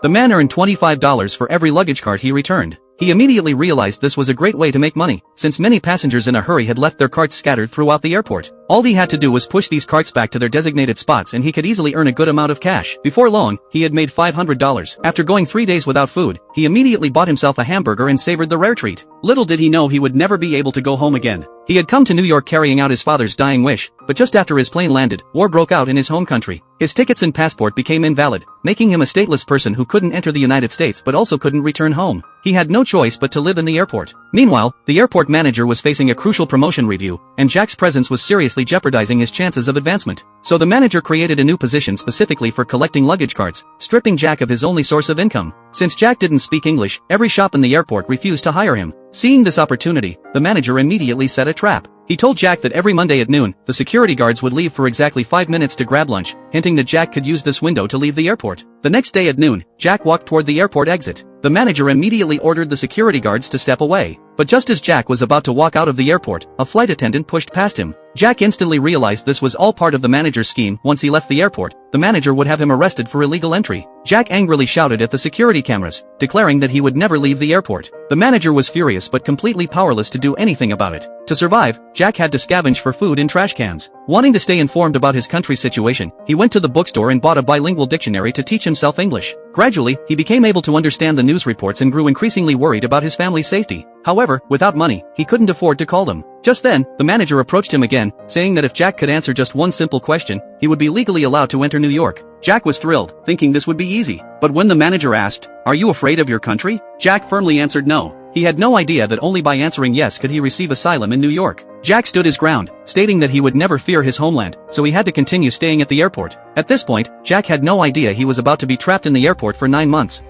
The man earned $25 for every luggage cart he returned. He immediately realized this was a great way to make money, since many passengers in a hurry had left their carts scattered throughout the airport. All he had to do was push these carts back to their designated spots and he could easily earn a good amount of cash. Before long, he had made $500. After going 3 days without food, he immediately bought himself a hamburger and savored the rare treat. Little did he know he would never be able to go home again. He had come to New York carrying out his father's dying wish, but just after his plane landed, war broke out in his home country. His tickets and passport became invalid, making him a stateless person who couldn't enter the United States but also couldn't return home. He had no choice but to live in the airport. Meanwhile, the airport manager was facing a crucial promotion review, and Jack's presence was seriously jeopardizing his chances of advancement. So the manager created a new position specifically for collecting luggage carts, stripping Jack of his only source of income. Since Jack didn't speak English, every shop in the airport refused to hire him. Seeing this opportunity, the manager immediately set a trap. He told Jack that every Monday at noon, the security guards would leave for exactly 5 minutes to grab lunch, hinting that Jack could use this window to leave the airport. The next day at noon, Jack walked toward the airport exit. The manager immediately ordered the security guards to step away. But just as Jack was about to walk out of the airport, a flight attendant pushed past him. Jack instantly realized this was all part of the manager's scheme. Once he left the airport, the manager would have him arrested for illegal entry. Jack angrily shouted at the security cameras, declaring that he would never leave the airport. The manager was furious but completely powerless to do anything about it. To survive, Jack had to scavenge for food in trash cans. Wanting to stay informed about his country's situation, he went to the bookstore and bought a bilingual dictionary to teach himself English. Gradually, he became able to understand the news reports and grew increasingly worried about his family's safety. However, without money, he couldn't afford to call them. Just then, the manager approached him again, saying that if Jack could answer just one simple question, he would be legally allowed to enter New York. Jack was thrilled, thinking this would be easy. But when the manager asked, "Are you afraid of your country?" Jack firmly answered no. He had no idea that only by answering yes could he receive asylum in New York. Jack stood his ground, stating that he would never fear his homeland, so he had to continue staying at the airport. At this point, Jack had no idea he was about to be trapped in the airport for 9 months.